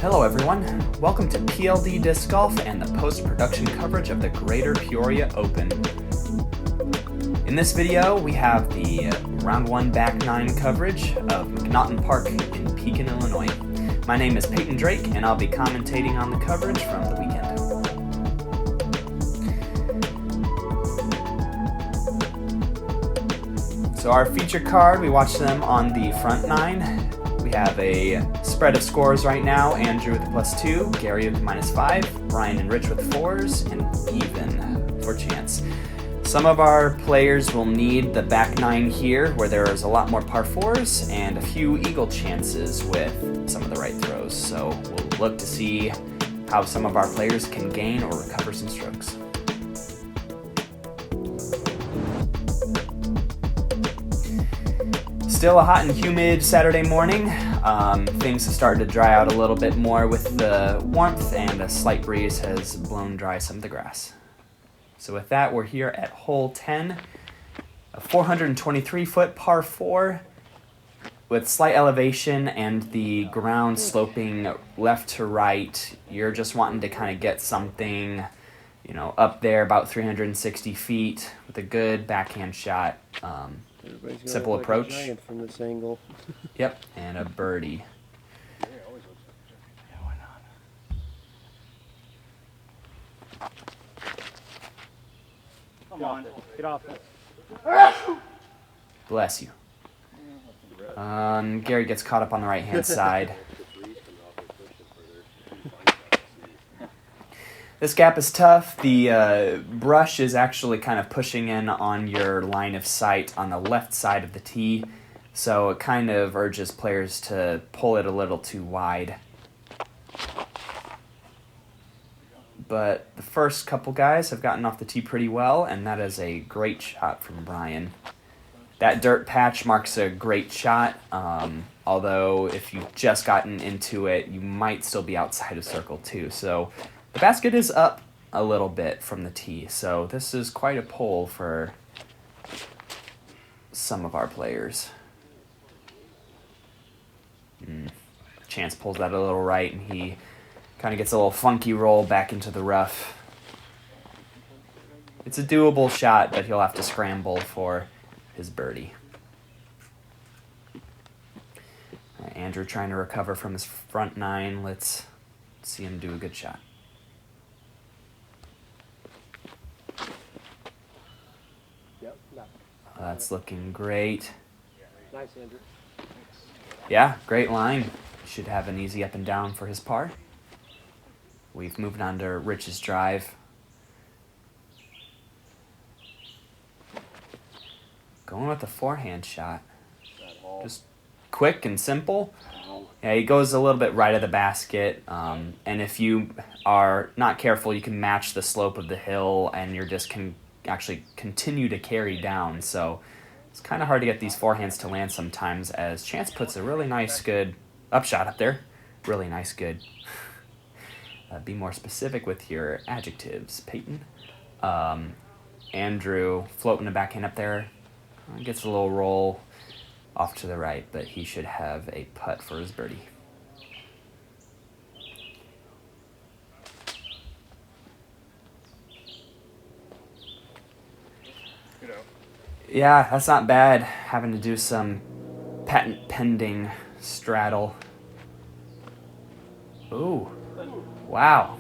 Hello everyone, welcome to PLD Disc Golf and the post-production coverage of the Greater Peoria Open. In this video, we have the Round 1 Back 9 coverage of McNaughton Park in Pekin, Illinois. My name is Payton Drake and I'll be commentating on the coverage from the weekend. So our feature card, we watch them on the front 9. We have a spread of scores right now. Andrew with a +2, Gary with a -5, Brian and Rich with 4s, and even for Chance. Some of our players will need the back 9 here, where there's a lot more par 4s and a few eagle chances with some of the right throws. So we'll look to see how some of our players can gain or recover some strokes. Still a hot and humid Saturday morning. Things have started to dry out a little bit more with the warmth, and a slight breeze has blown dry some of the grass. So with that, we're here at hole 10, a 423-foot par 4 with slight elevation and the ground sloping left to right. You're just wanting to kind of get something, up there about 360 feet with a good backhand shot. Simple approach. From this angle. Yep, and a birdie. Come on, get off it. Bless you. Gary gets caught up on the right-hand side. This gap is tough. The brush is actually kind of pushing in on your line of sight on the left side of the tee, so it kind of urges players to pull it a little too wide. But the first couple guys have gotten off the tee pretty well, and that is a great shot from Brian. That dirt patch marks a great shot, although if you've just gotten into it, you might still be outside of circle too. So the basket is up a little bit from the tee, so this is quite a pull for some of our players. Chance pulls that a little right, and he kind of gets a little funky roll back into the rough. It's a doable shot, but he'll have to scramble for his birdie. Andrew trying to recover from his front 9. Let's see him do a good shot. That's looking great. Nice, Andrew. Yeah, great line. Should have an easy up and down for his par. We've moved on to Rich's drive. Going with the forehand shot. Just quick and simple. Yeah, he goes a little bit right of the basket. And if you are not careful, you can match the slope of the hill, and you're just can actually continue to carry down. So it's kind of hard to get these forehands to land sometimes, as Chance puts a really nice, good upshot up there. Really nice, good. Be more specific with your adjectives, Payton. Andrew floating the backhand up there. Gets a little roll off to the right, but he should have a putt for his birdie. Yeah, that's not bad, having to do some patent pending straddle. Ooh, wow.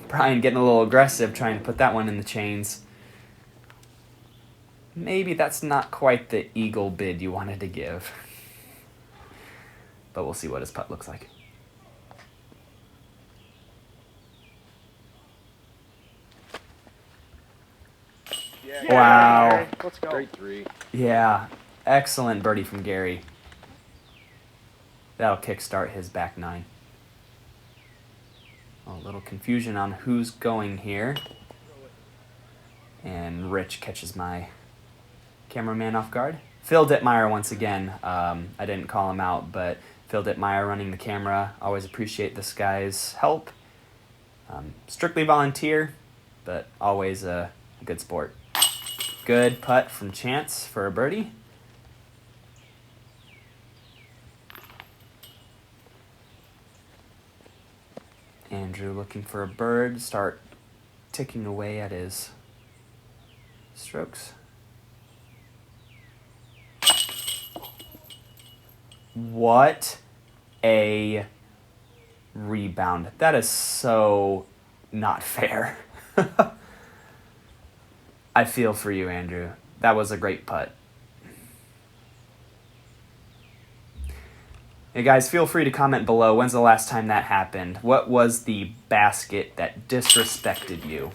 Brian getting a little aggressive trying to put that one in the chains. Maybe that's not quite the eagle bid you wanted to give. But we'll see what his putt looks like. Yeah. Wow. Let's go. Great 3. Yeah, excellent birdie from Gary. That'll kickstart his back 9. A little confusion on who's going here. And Rich catches my cameraman off guard. Phil Dittmeyer once again. I didn't call him out, but Phil Dittmeyer running the camera. Always appreciate this guy's help. Strictly volunteer, but always a good sport. Good putt from Chance for a birdie. Andrew looking for a bird, start ticking away at his strokes. What a rebound. That is so not fair. I feel for you, Andrew. That was a great putt. Hey guys, feel free to comment below. When's the last time that happened? What was the basket that disrespected you?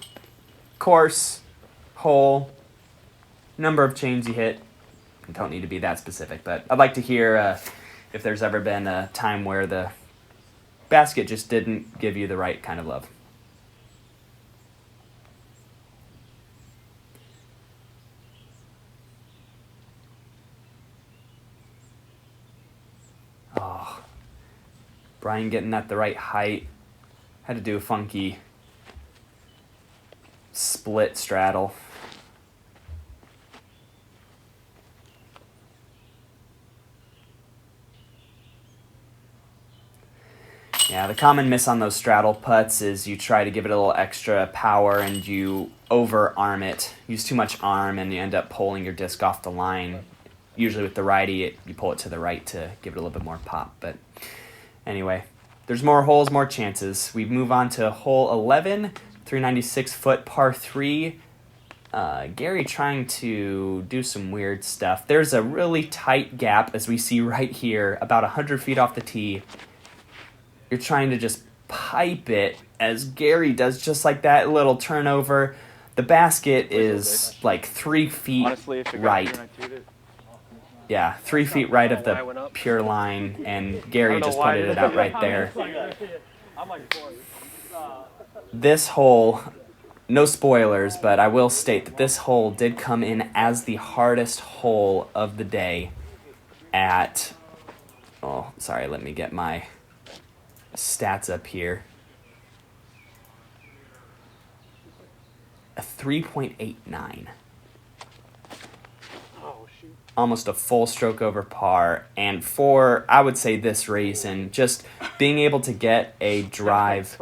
Course, hole, number of chains you hit. Don't need to be that specific, but I'd like to hear if there's ever been a time where the basket just didn't give you the right kind of love. Oh, Brian getting at the right height. Had to do a funky split straddle. Yeah, the common miss on those straddle putts is you try to give it a little extra power and you over-arm it. Use too much arm and you end up pulling your disc off the line. Usually with the righty, you pull it to the right to give it a little bit more pop. But anyway, there's more holes, more chances. We move on to hole 11, 396-foot par 3. Gary trying to do some weird stuff. There's a really tight gap, as we see right here, about 100 feet off the tee. You're trying to just pipe it as Gary does, just like that little turnover. The basket is like 3 feet right. Yeah, 3 feet right of the pure line, and Gary just putted it out right there. This hole, no spoilers, but I will state that this hole did come in as the hardest hole of the day at, oh, sorry, let me get my stats up here. A 3.89. Almost a full stroke over par. And for, I would say, this reason, just being able to get a drive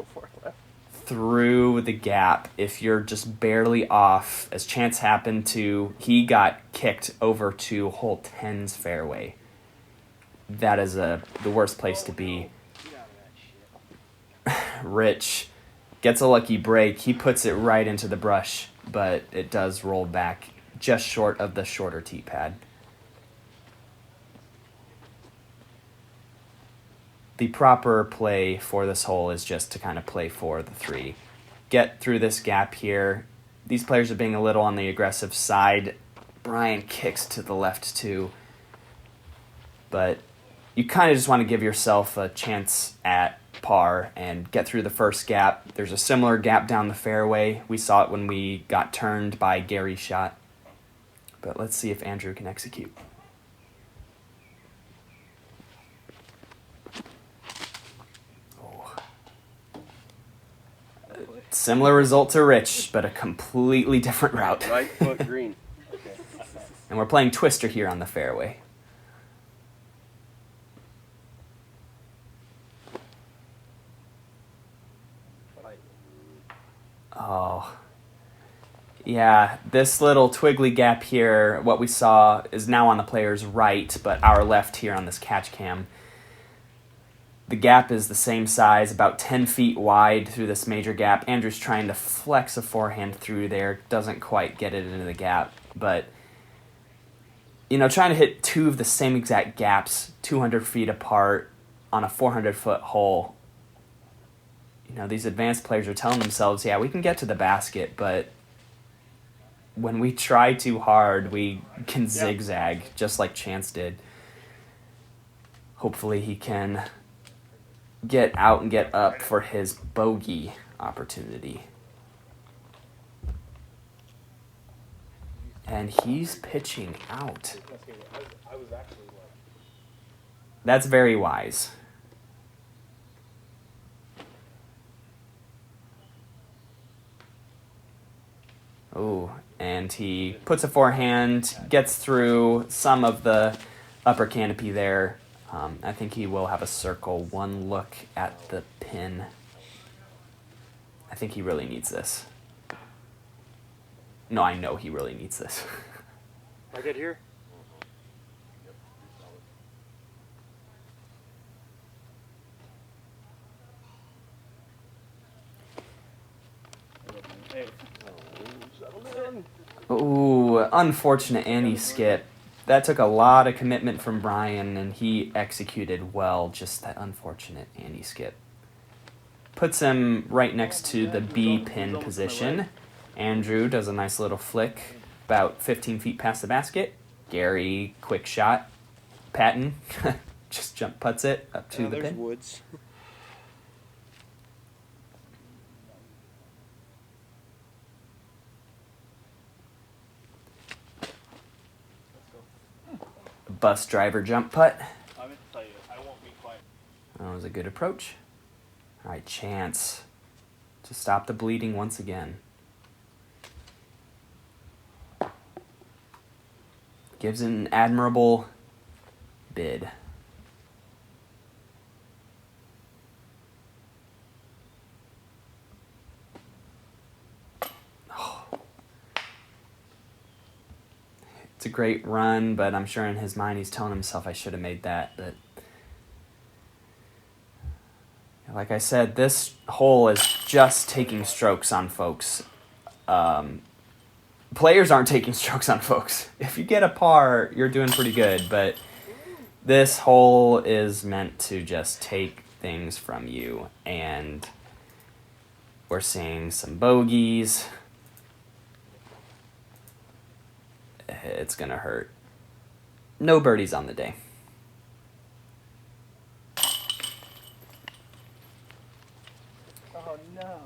through the gap, if you're just barely off, as chance happened to, he got kicked over to hole 10's fairway. That is the worst place to be. Rich gets a lucky break. He puts it right into the brush, but it does roll back just short of the shorter tee pad. The proper play for this hole is just to kind of play for the 3. Get through this gap here. These players are being a little on the aggressive side. Brian kicks to the left too. But you kind of just want to give yourself a chance at par and get through the first gap. There's a similar gap down the fairway. We saw it when we got turned by Gary's shot. But let's see if Andrew can execute. Oh. Similar result to Rich, but a completely different route. Right foot green. Okay. And we're playing Twister here on the fairway. Oh, yeah, this little twiggly gap here, what we saw is now on the player's right, but our left here on this catch cam. The gap is the same size, about 10 feet wide through this major gap. Andrew's trying to flex a forehand through there, doesn't quite get it into the gap, but, you know, trying to hit 2 of the same exact gaps, 200 feet apart on a 400-foot hole. You know, these advanced players are telling themselves, yeah, we can get to the basket, but when we try too hard, we can zigzag, just like Chance did. Hopefully he can get out and get up for his bogey opportunity. And he's pitching out. That's very wise. Oh, and he puts a forehand, gets through some of the upper canopy there. I think he will have a circle. One look at the pin. I think he really needs this. No, I know he really needs this. I get here? Ooh, unfortunate anti-skip. That took a lot of commitment from Brian, and he executed well, just that unfortunate anti-skip. Puts him right next to the B pin position. Andrew does a nice little flick about 15 feet past the basket. Gary, quick shot. Patton just jump putts it up to the pin. Woods. Bus driver jump putt. I meant to tell you, I won't be quiet. That was a good approach. All right, chance to stop the bleeding once again. Gives an admirable bid. Oh. It's a great run, but I'm sure in his mind he's telling himself I should have made that. But like I said, this hole is just taking strokes on folks. Players aren't taking strokes on folks. If you get a par, you're doing pretty good, but this hole is meant to just take things from you, and we're seeing some bogeys. It's gonna hurt. No birdies on the day. Oh no.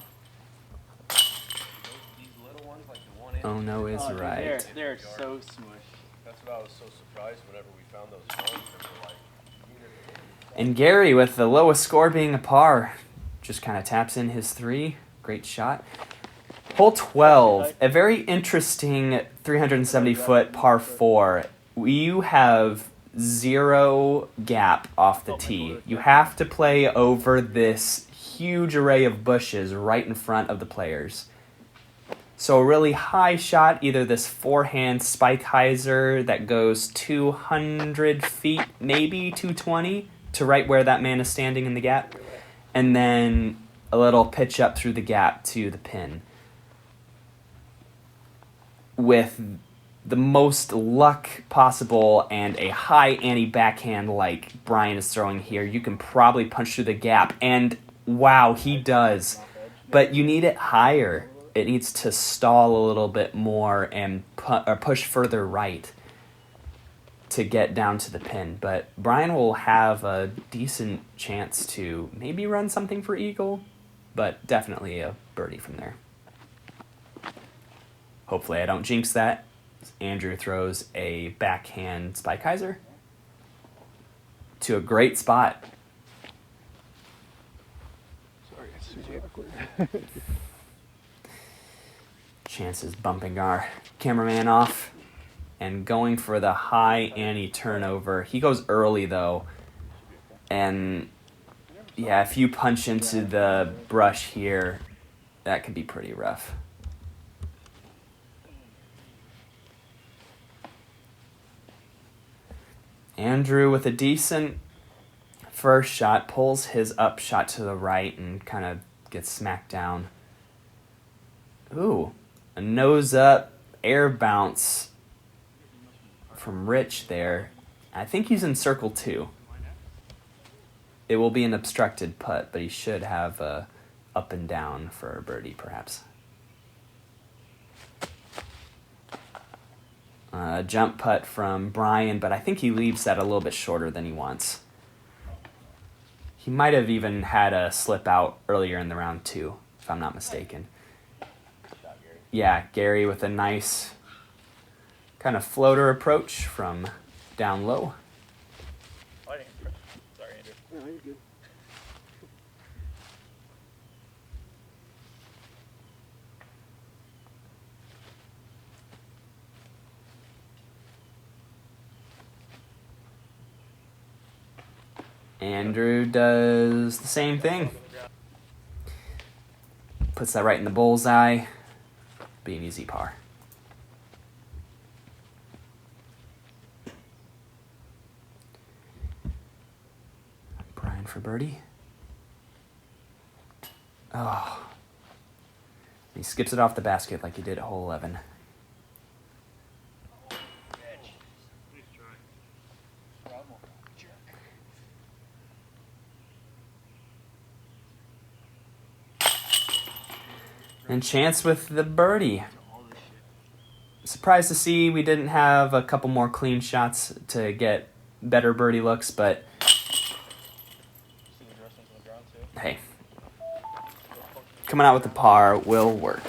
Oh no is right. They're so smush. That's what I was so surprised whenever we found those phones. They were like, And Gary, with the lowest score being a par, just kind of taps in his 3. Great shot. Hole 12, a very interesting 370-foot par 4. You have 0 gap off the tee. You have to play over this huge array of bushes right in front of the players. So a really high shot, either this forehand spike hyzer that goes 200 feet, maybe 220, to right where that man is standing in the gap, and then a little pitch up through the gap to the pin. With the most luck possible and a high anti-backhand like Brian is throwing here, you can probably punch through the gap, and wow, he does. But you need it higher. It needs to stall a little bit more and push further right to get down to the pin. But Brian will have a decent chance to maybe run something for eagle, but definitely a birdie from there. Hopefully I don't jinx that. Andrew throws a backhand spike hyzer to a great spot. Sorry, Chance is bumping our cameraman off and going for the high ante turnover. He goes early though, and yeah, if you punch into the brush here, that could be pretty rough. Andrew with a decent first shot pulls his up shot to the right and kind of gets smacked down. Ooh, a nose up air bounce from Rich there. I think he's in circle 2. It will be an obstructed putt, but he should have a up and down for a birdie perhaps. Jump putt from Brian, but I think he leaves that a little bit shorter than he wants. He might have even had a slip out earlier in the round too, if I'm not mistaken. Yeah, Gary with a nice kind of floater approach from down low. Sorry, Andrew. no, you're good. Andrew does the same thing. puts that right in the bullseye. Be an easy par. Brian for birdie. Oh. He skips it off the basket like he did at hole 11. And Chance with the birdie. Surprised to see we didn't have a couple more clean shots to get better birdie looks, but hey, coming out with the par will work.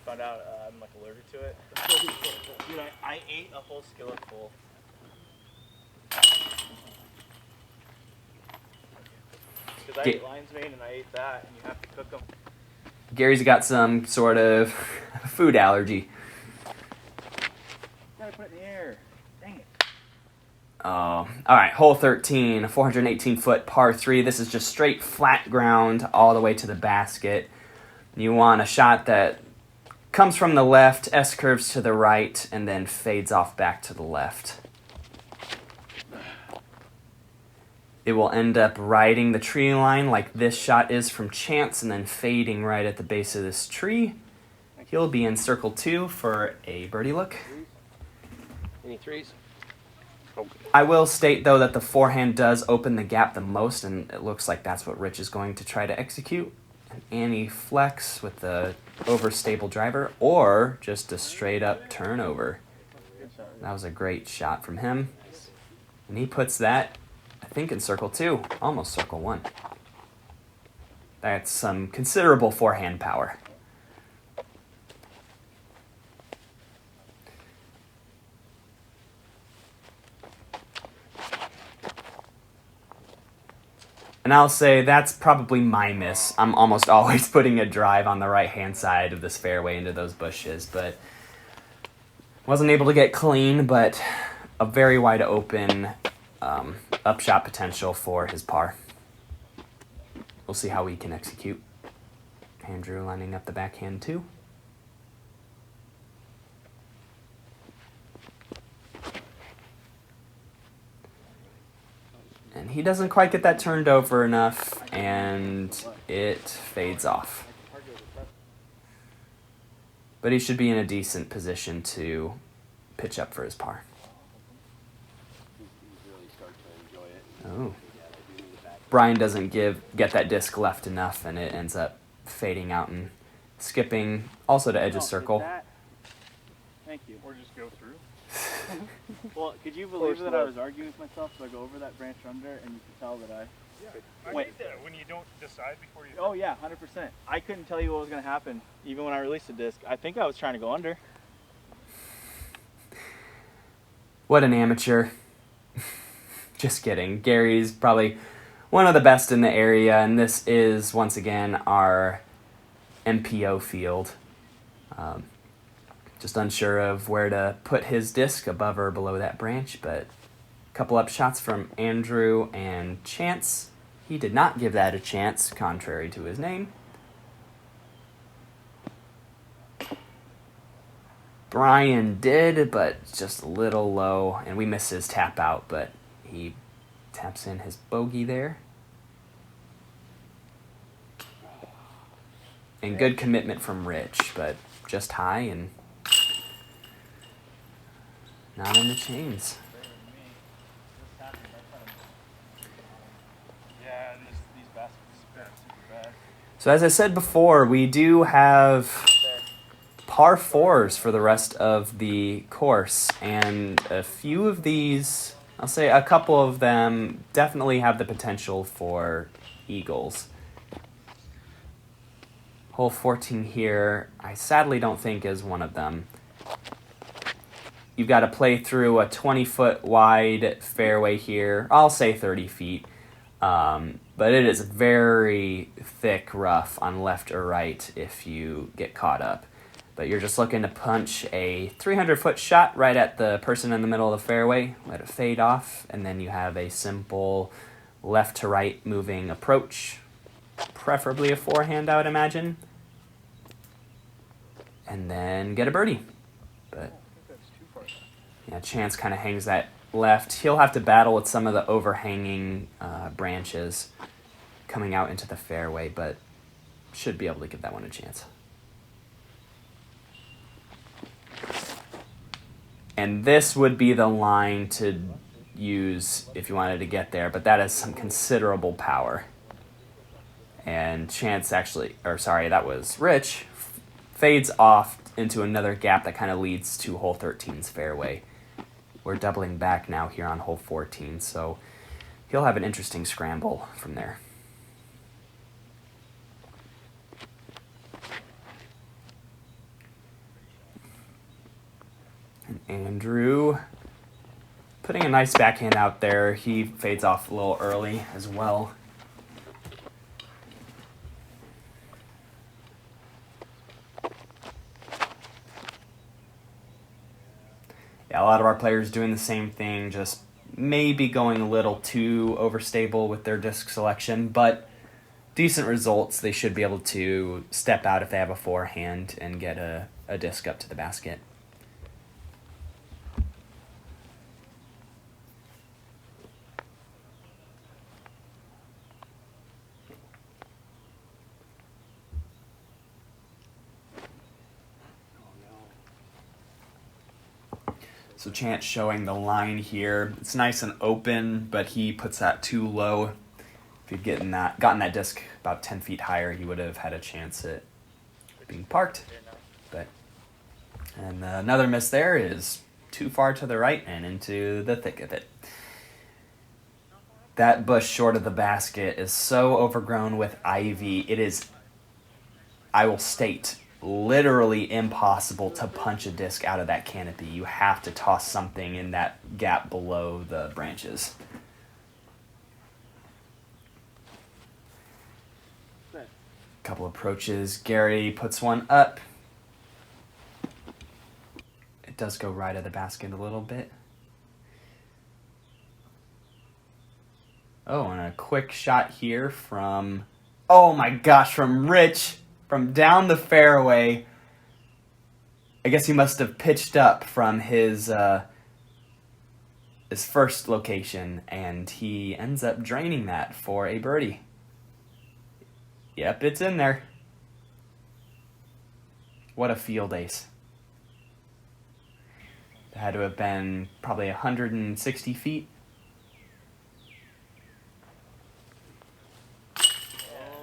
Found out I'm like allergic to it. Dude, I ate a whole skillet full. Because I ate lion's mane and I ate that, and you have to cook them. Gary's got some sort of food allergy. Gotta put it in the air. Dang it. Oh, all right, hole 13, a 418-foot par 3. This is just straight flat ground all the way to the basket. You want a shot that comes from the left, S-curves to the right, and then fades off back to the left. It will end up riding the tree line like this shot is from Chance and then fading right at the base of this tree. He'll be in circle 2 for a birdie look. Any threes? Okay. I will state, though, that the forehand does open the gap the most, and it looks like that's what Rich is going to try to execute. An anti-flex with the overstable driver, or just a straight-up turnover. That was a great shot from him. And he puts that, I think, in circle 2, almost circle 1. That's some considerable forehand power. And I'll say that's probably my miss. I'm almost always putting a drive on the right-hand side of this fairway into those bushes, but wasn't able to get clean, but a very wide open upshot potential for his par. We'll see how he can execute. Andrew lining up the backhand too. And he doesn't quite get that turned over enough, and it fades off. But he should be in a decent position to pitch up for his par. Oh. Brian doesn't get that disc left enough, and it ends up fading out and skipping also to edge of circle. Thank you. Or just go through. Well, could you believe that I was arguing with myself, so I go over that branch under, and you could tell that I... I hate that when you don't decide before you... Oh yeah, 100%. I couldn't tell you what was going to happen, even when I released the disc. I think I was trying to go under. What an amateur. Just kidding. Gary's probably one of the best in the area, and this is, once again, our MPO field. Just unsure of where to put his disc, above or below that branch, but a couple up shots from Andrew and Chance. He did not give that a chance, contrary to his name. Brian did, but just a little low, and we missed his tap out, but he taps in his bogey there. And good commitment from Rich, but just high and not in the chains. Yeah, and these baskets spin super bad. So as I said before, we do have par 4s for the rest of the course, and a few of these, I'll say a couple of them, definitely have the potential for eagles. Hole 14 here, I sadly don't think is one of them. You've got to play through a 20-foot wide fairway here. I'll say 30 feet. But it is very thick rough on left or right if you get caught up. But you're just looking to punch a 300-foot shot right at the person in the middle of the fairway, let it fade off, and then you have a simple left to right moving approach, preferably a forehand, I would imagine, and then get a birdie. But yeah, Chance kind of hangs that left. He'll have to battle with some of the overhanging branches coming out into the fairway, but should be able to give that one a chance. And this would be the line to use if you wanted to get there, but that has some considerable power. And Chance actually, or sorry, that was Rich, fades off into another gap that kind of leads to hole 13's fairway. We're doubling back now here on hole 14, so he'll have an interesting scramble from there. And Andrew putting a nice backhand out there. He fades off a little early as well. Yeah, a lot of our players doing the same thing, just maybe going a little too overstable with their disc selection, but decent results. They should be able to step out if they have a forehand and get a disc up to the basket. So Chance showing the line here. It's nice and open, but he puts that too low. If he'd gotten that disc about 10 feet higher, he would have had a chance at being parked. And another miss there is too far to the right and into the thick of it. That bush short of the basket is so overgrown with ivy. It is, I will state, literally impossible to punch a disc out of that canopy. You have to toss something in that gap below the branches. Couple approaches. Gary puts one up. It does go right of the basket a little bit. Oh, and a quick shot here from, oh my gosh, from Rich. From down the fairway. I guess he must have pitched up from his first location, and he ends up draining that for a birdie. Yep, it's in there. What a field ace. It had to have been probably 160 feet.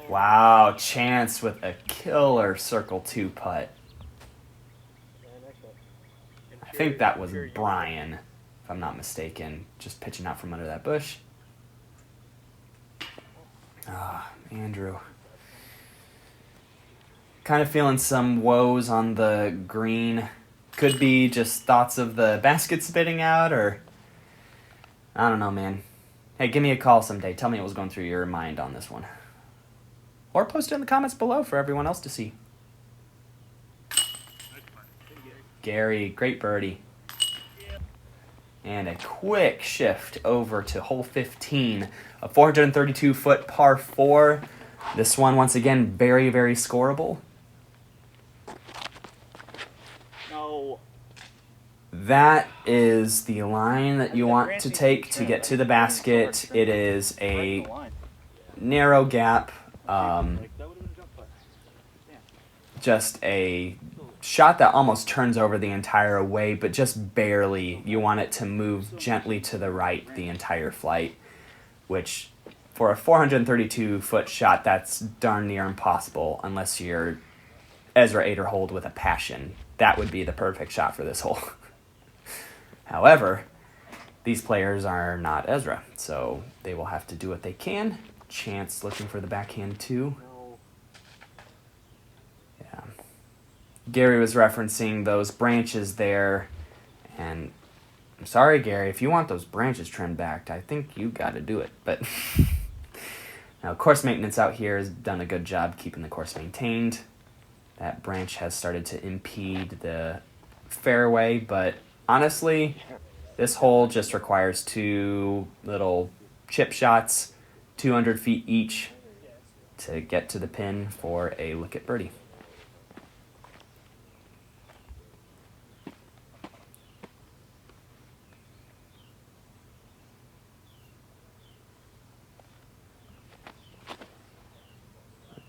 Wow, Chance with a killer circle 2 putt. I think that was Brian, if I'm not mistaken, just pitching out from under that bush. Andrew. Kind of feeling some woes on the green. Could be just thoughts of the basket spitting out, or I don't know, man. Hey, give me a call someday. Tell me what was going through your mind on this one. Or post it in the comments below for everyone else to see. Gary, great birdie. And a quick shift over to hole 15. A 432-foot par 4. This one, once again, very, very scoreable. No. That is the line that you want to take to get to the basket. It is a narrow gap. Just a shot that almost turns over the entire way, but just barely. You want it to move gently to the right the entire flight, which for a 432-foot shot, that's darn near impossible unless you're Ezra Aderhold with a passion. That would be the perfect shot for this hole. However, these players are not Ezra, so they will have to do what they can. Chance looking for the backhand too. Yeah. Gary was referencing those branches there, and I'm sorry, Gary, if you want those branches trimmed back, I think you got to do it. But now, course maintenance out here has done a good job keeping the course maintained. That branch has started to impede the fairway, but honestly, this hole just requires 2 little chip shots. 200 feet each to get to the pin for a look at birdie.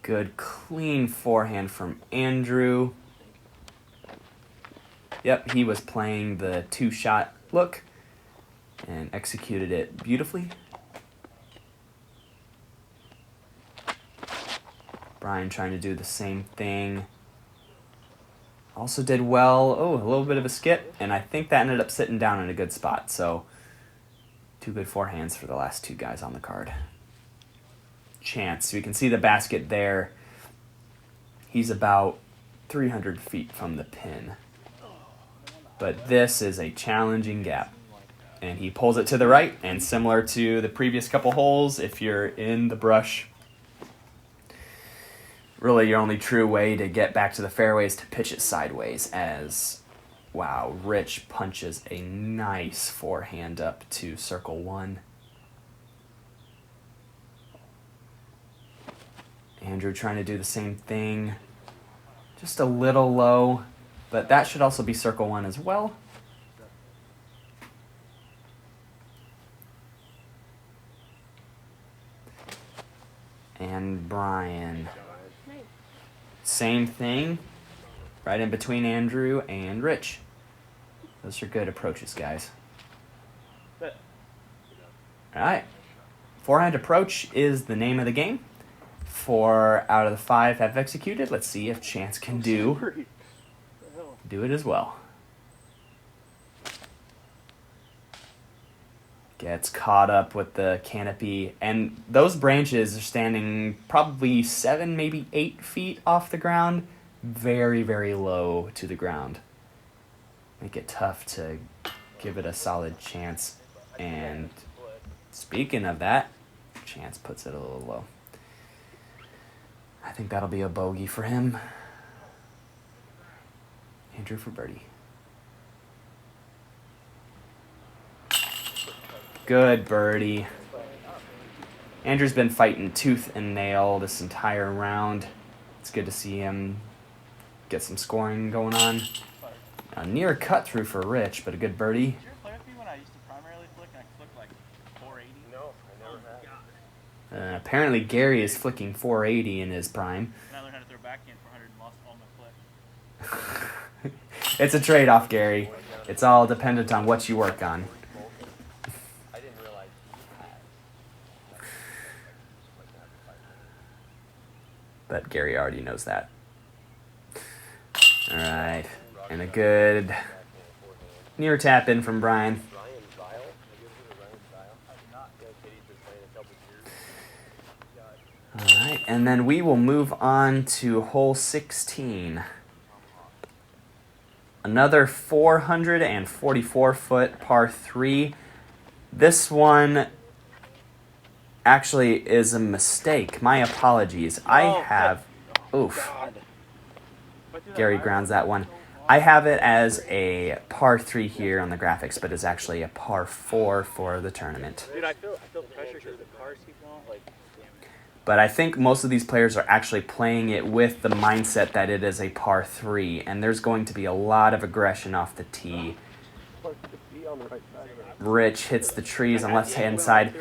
Good clean forehand from Andrew. Yep, he was playing the 2-shot look and executed it beautifully. Brian trying to do the same thing. Also did well. Oh, a little bit of a skip, and I think that ended up sitting down in a good spot. So 2 good forehands for the last 2 guys on the card. Chance, so you can see the basket there. He's about 300 feet from the pin. But this is a challenging gap. And he pulls it to the right, and similar to the previous couple holes, if you're in the brush, really your only true way to get back to the fairway is to pitch it sideways as, wow, Rich punches a nice forehand up to circle 1. Andrew trying to do the same thing. Just a little low, but that should also be circle 1 as well. And Brian. Same thing. Right in between Andrew and Rich. Those are good approaches, guys. All right. Forehand approach is the name of the game. 4 out of the 5 have executed. Let's see if Chance can do it as well. Gets caught up with the canopy, and those branches are standing probably 7, maybe 8 feet off the ground. Very, very low to the ground. Make it tough to give it a solid chance. And speaking of that, Chance puts it a little low. I think that'll be a bogey for him. Andrew for birdie. Good birdie. Andrew's been fighting tooth and nail this entire round. It's good to see him get some scoring going on. A near cut through for Rich, but a good birdie. Did you ever play with me when I used to primarily flick and I flicked like 480? No, I never have. Apparently Gary is flicking 480 in his prime. And I learned how to throw backhand for 100 and lost all my flick. It's a trade-off, Gary. It's all dependent on what you work on. I didn't realize he had. But Gary already knows that. All right. And a good near tap in from Brian. All right. And then we will move on to hole 16. Another 444-foot par 3. This one actually is a mistake. My apologies. I have... Oof. Gary grounds that one. I have it as a par 3 here on the graphics, but it's actually a par 4 for the tournament. Dude, I feel pressure because the cars keep going. Like, But I think most of these players are actually playing it with the mindset that it is a par 3, and there's going to be a lot of aggression off the tee. Rich hits the trees on the left-hand side.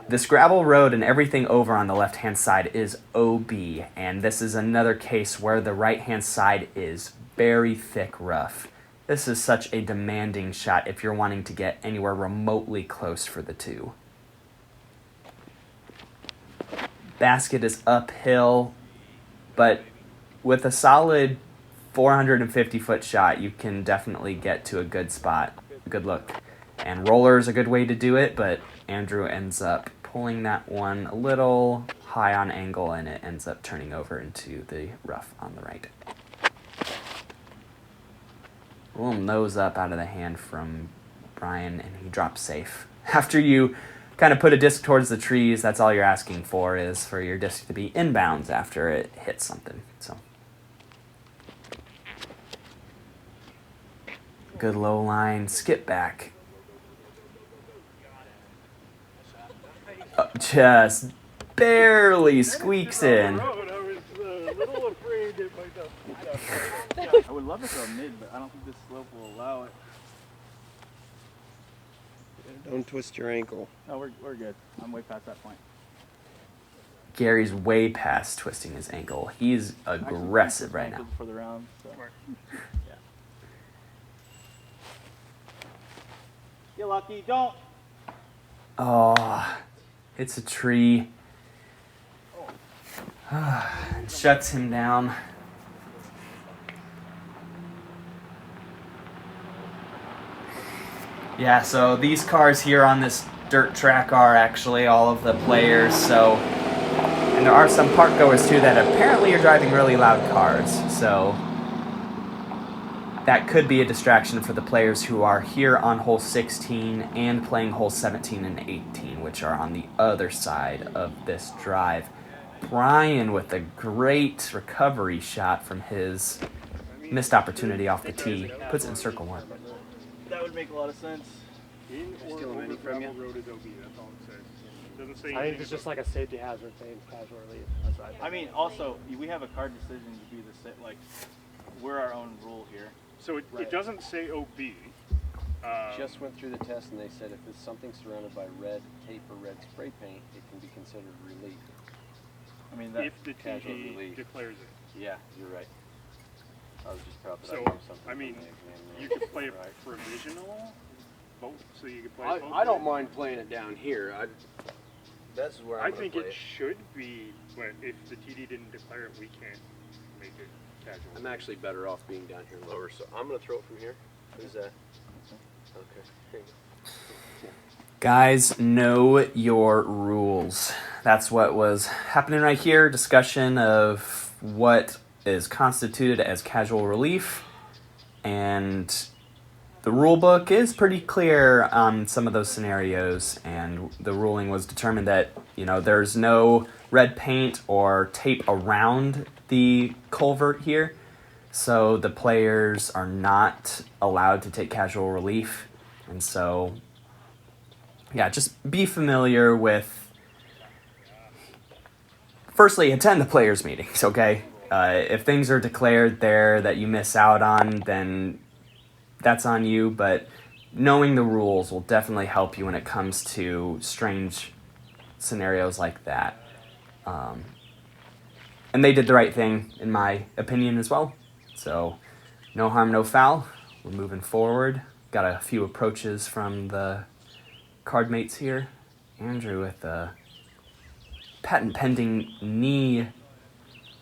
This gravel road and everything over on the left-hand side is OB, and this is another case where the right-hand side is very thick rough. This is such a demanding shot if you're wanting to get anywhere remotely close for the 2. Basket is uphill, but with a solid 450-foot shot, you can definitely get to a good spot, a good look. And roller is a good way to do it, but Andrew ends up pulling that one a little high on angle, and it ends up turning over into the rough on the right. A little nose up out of the hand from Brian, and he drops safe. After you kind of put a disc towards the trees, that's all you're asking for, is for your disc to be inbounds after it hits something. So good low line, skip back. Just barely squeaks in. I was a little afraid it might not. I would love to throw mid, but I don't think this slope will allow it. Don't twist your ankle. No, we're good. I'm way past that point. Gary's way past twisting his ankle. He's aggressive right now. For the round, so. Yeah. Get lucky, don't. Oh, it's a tree. Shuts him down. Yeah, so these cars here on this dirt track are actually all of the players, so... And there are some park goers too that apparently are driving really loud cars, so... That could be a distraction for the players who are here on hole 16 and playing hole 17 and 18, which are on the other side of this drive. Brian with a great recovery shot from his missed opportunity off the tee. Puts it in circle one. That would make a lot of sense. In or Stealing over any from gravel you? road is OB, that's all it says. Doesn't say I think anything it's just about- like a safety hazard thing, casual relief. That's what I think. I mean, also, we have a card decision to be like, we're our own rule here. So it Right. doesn't say OB. Just went through the test and they said if it's something surrounded by red tape or red spray paint, it can be considered relief. I mean, that, If the Casual TD relief. declares it. Yeah, you're right. I was just proud that So, I knew something. I mean, from the exam You there. could play a Right. provisional vote, so you could play both. I don't mind playing it down here. That's where I think it should be, but if the TD didn't declare it, we can't make it casual. I'm actually better off being down here lower, so I'm gonna throw it from here. Is that okay? Here you go. Guys, know your rules. That's what was happening right here. Discussion of what is constituted as casual relief. And the rule book is pretty clear on some of those scenarios. And the ruling was determined that, there's no red paint or tape around the culvert here. So the players are not allowed to take casual relief. And so... yeah, just be familiar with... Firstly, attend the players' meetings, okay? If things are declared there that you miss out on, then that's on you, but knowing the rules will definitely help you when it comes to strange scenarios like that. And they did the right thing, in my opinion, as well. So, no harm, no foul. We're moving forward. Got a few approaches from the card mates here. Andrew with a patent pending knee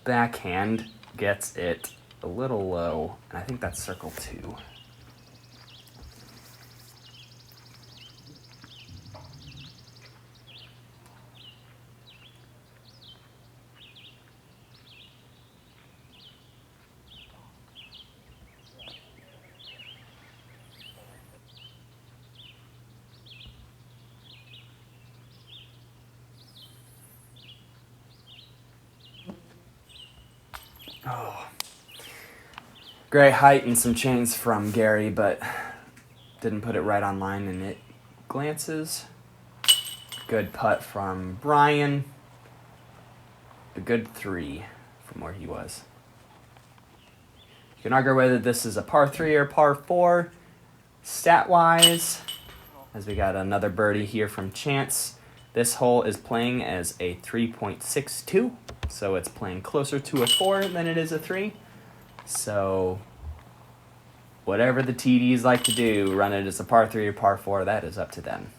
backhand gets it a little low, and I think that's circle 2. Oh. Great height and some chains from Gary, but didn't put it right on line, and it glances. Good putt from Brian. A good 3 from where he was. You can argue whether this is a par 3 or par 4. Stat-wise, as we got another birdie here from Chance, this hole is playing as a 3.62. So it's playing closer to a 4 than it is a 3. So whatever the TDs like to do, run it as a par 3 or par 4, that is up to them.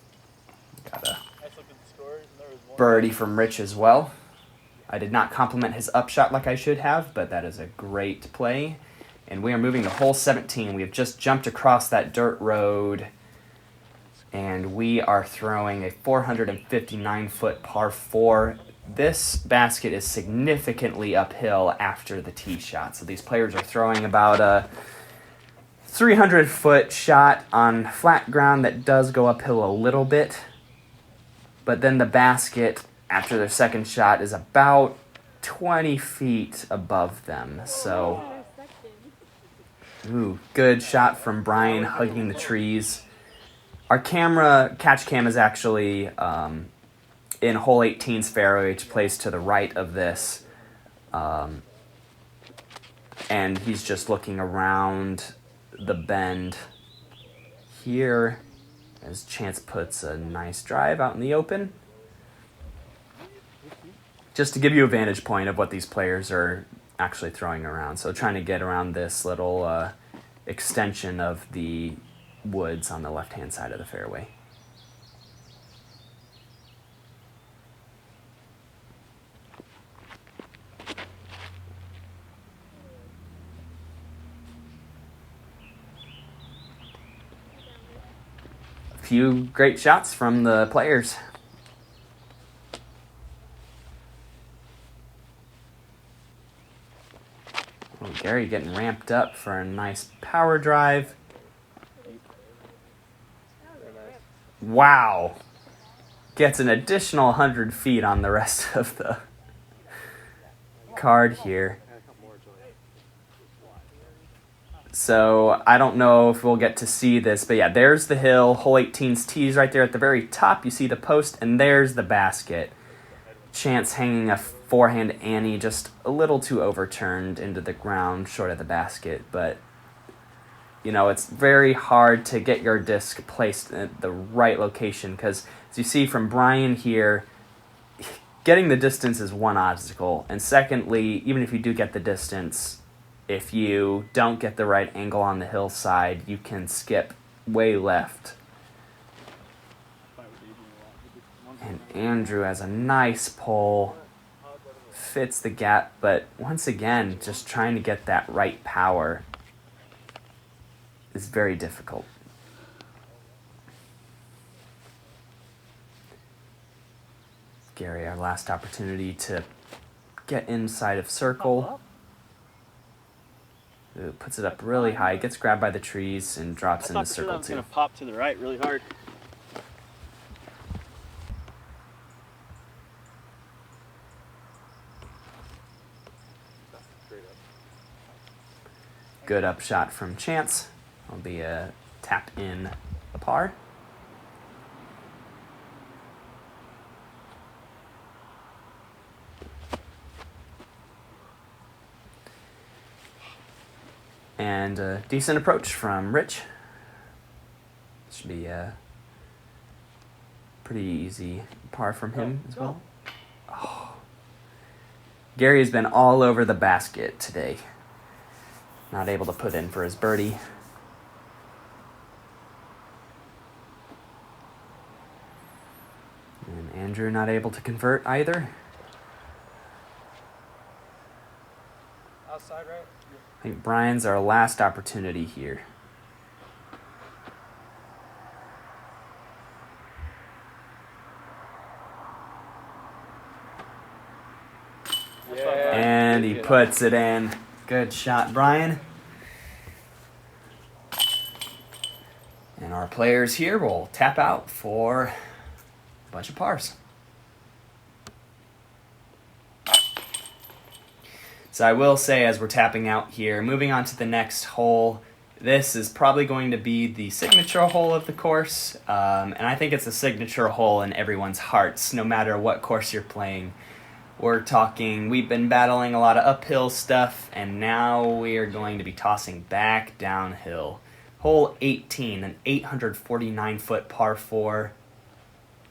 Got a birdie from Rich as well. I did not compliment his upshot like I should have, but that is a great play. And we are moving to hole 17. We have just jumped across that dirt road, and we are throwing a 459-foot par 4. This basket is significantly uphill after the tee shot. So these players are throwing about a 300-foot shot on flat ground that does go uphill a little bit. But then the basket, after their second shot, is about 20 feet above them. So, good shot from Brian hugging the trees. Our catch cam is actually in hole 18's fairway, which plays to the right of this. And he's just looking around the bend here as Chance puts a nice drive out in the open. Just to give you a vantage point of what these players are actually throwing around. So trying to get around this little extension of the woods on the left-hand side of the fairway. A few great shots from the players. Oh, Gary getting ramped up for a nice power drive. Wow. Gets an additional 100 feet on the rest of the card here. So I don't know if we'll get to see this, but yeah, there's the hill. Hole 18's tees right there at the very top. You see the post, and there's the basket. Chance hanging a forehand Annie, just a little too overturned into the ground, short of the basket. But, you know, it's very hard to get your disc placed at the right location because, as you see from Brian here, getting the distance is one obstacle. And secondly, even if you do get the distance, if you don't get the right angle on the hillside, you can skip way left. And Andrew has a nice pull, fits the gap, but once again, just trying to get that right power is very difficult. Gary, our last opportunity to get inside of circle. Ooh, puts it up really high, gets grabbed by the trees, and drops into circle was two. gonna pop to the right really hard. Good upshot from Chance. Will be a tap in a par. And a decent approach from Rich. Should be a pretty easy par from him as well. Oh. Gary has been all over the basket today. Not able to put in for his birdie. And Andrew not able to convert either. Outside, right? I think Brian's our last opportunity here. And he puts it in. Good shot, Brian. And our players here will tap out for a bunch of pars. So I will say, as we're tapping out here, moving on to the next hole, this is probably going to be the signature hole of the course. And I think it's a signature hole in everyone's hearts, no matter what course you're playing. We're talking, we've been battling a lot of uphill stuff, and now we are going to be tossing back downhill. Hole 18, an 849-foot par 4,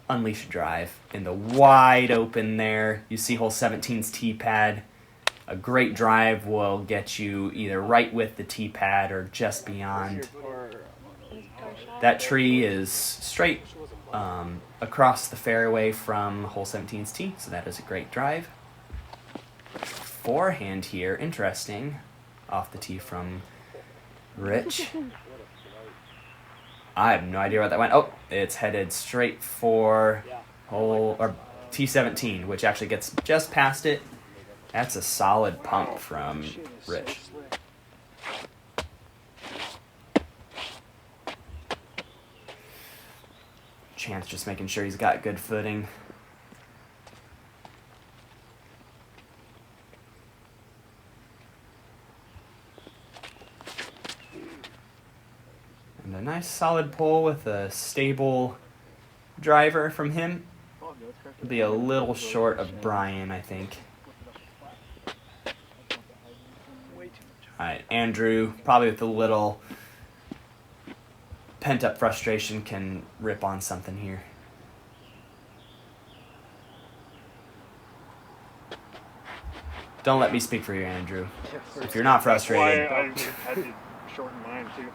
unleash drive in the wide open there. You see hole 17's tee pad. A great drive will get you either right with the tee pad or just beyond. That tree is straight across the fairway from hole 17's tee, so that is a great drive. Forehand here, interesting, off the tee from Rich. I have no idea where that went. Oh, it's headed straight for hole or T17, which actually gets just past it. That's a solid pump from Rich. Chance just making sure he's got good footing. And a nice solid pull with a stable driver from him. Be a little short of Brian, I think. Alright, Andrew, probably with a little pent-up frustration, can rip on something here. Don't let me speak for you, Andrew. If you're not frustrated, I had to shorten mine too.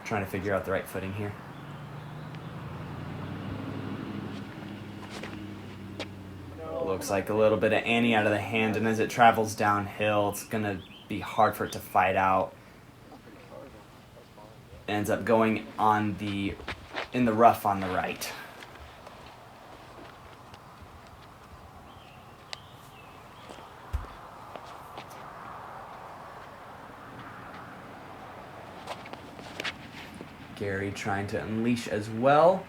trying to figure out the right footing here. Looks like a little bit of Annie out of the hand, and as it travels downhill, it's going to be hard for it to fight out. It ends up going on in the rough on the right. Gary trying to unleash as well.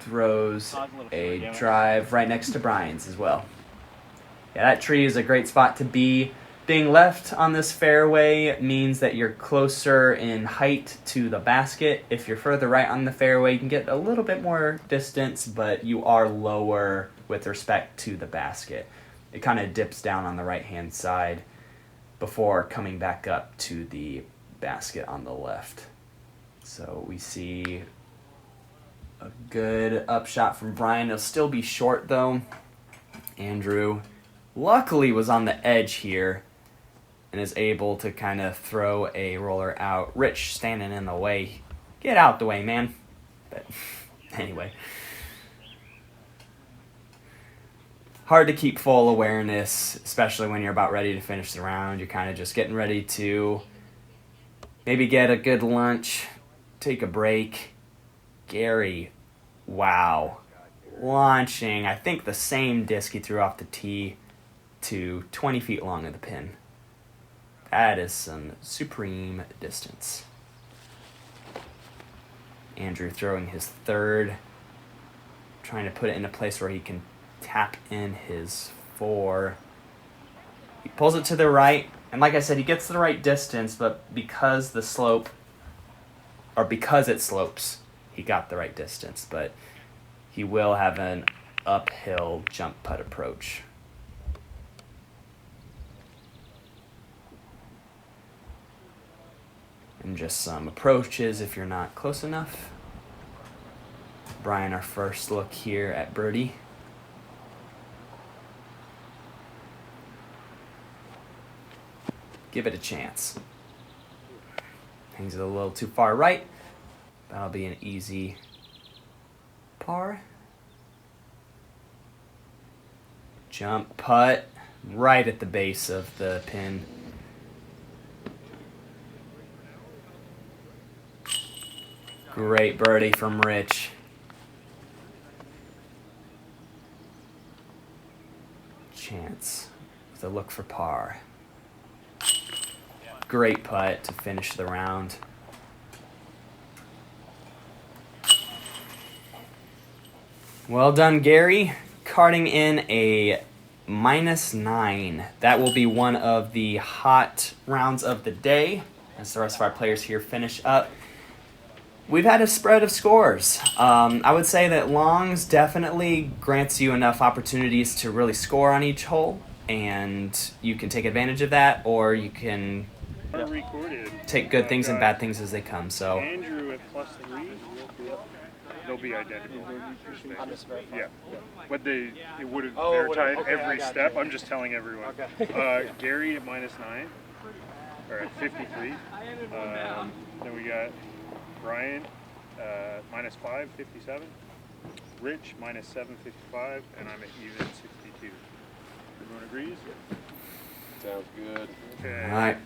Throws a drive right next to Brian's as well. Yeah, that tree is a great spot to be. Being left on this fairway means that you're closer in height to the basket. If you're further right on the fairway, you can get a little bit more distance, but you are lower with respect to the basket. It kind of dips down on the right-hand side before coming back up to the basket on the left. So we see a good upshot from Brian. It'll still be short though. Andrew luckily was on the edge here and is able to kind of throw a roller out. Rich standing in the way. Get out the way, man. But anyway. Hard to keep full awareness, especially when you're about ready to finish the round. You're kind of just getting ready to maybe get a good lunch, take a break. Gary, wow. Launching, I think the same disc he threw off the tee to 20 feet long of the pin. That is some supreme distance. Andrew throwing his third, trying to put it in a place where he can tap in his 4. He pulls it to the right, and like I said, he gets the right distance, but because it slopes, he got the right distance, but he will have an uphill jump putt approach. And just some approaches if you're not close enough. Brian, our first look here at birdie. Give it a chance. Hangs it a little too far right. That'll be an easy par. Jump putt right at the base of the pin. Great birdie from Rich. Chance with a look for par. Great putt to finish the round. Well done, Gary. Carting in a -9. That will be one of the hot rounds of the day as the rest of our players here finish up. We've had a spread of scores. I would say that longs definitely grants you enough opportunities to really score on each hole, and you can take advantage of that, or you can take good things and bad things as they come. So Andrew at +3, they'll be identical. Yeah, but it would have they're tied every step. I'm just telling everyone. Gary at -9, or at 53. Then we got Brian -5, 57. Rich -7, 55, and I'm at even 62. Everyone agrees? Sounds good. Okay. all right.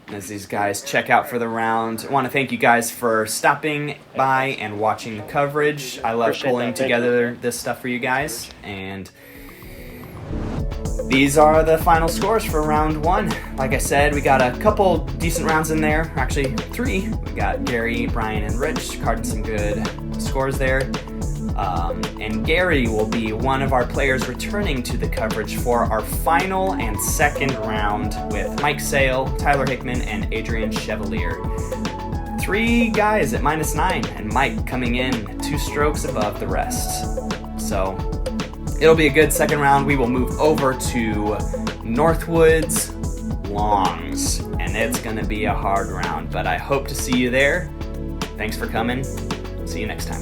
As these guys check out for the round, I want to thank you guys for stopping by and watching the coverage. I love pulling together this stuff for you guys. And these are the final scores for round 1. Like I said, we got a couple decent rounds in there. Actually, 3. We got Gary, Brian, and Rich carding some good scores there. And Gary will be one of our players returning to the coverage for our final and second round with Mike Sale, Tyler Hickman, and Adrian Chevalier. 3 guys at -9, and Mike coming in 2 strokes above the rest. So it'll be a good second round. We will move over to Northwoods Longs, and it's going to be a hard round, but I hope to see you there. Thanks for coming. See you next time.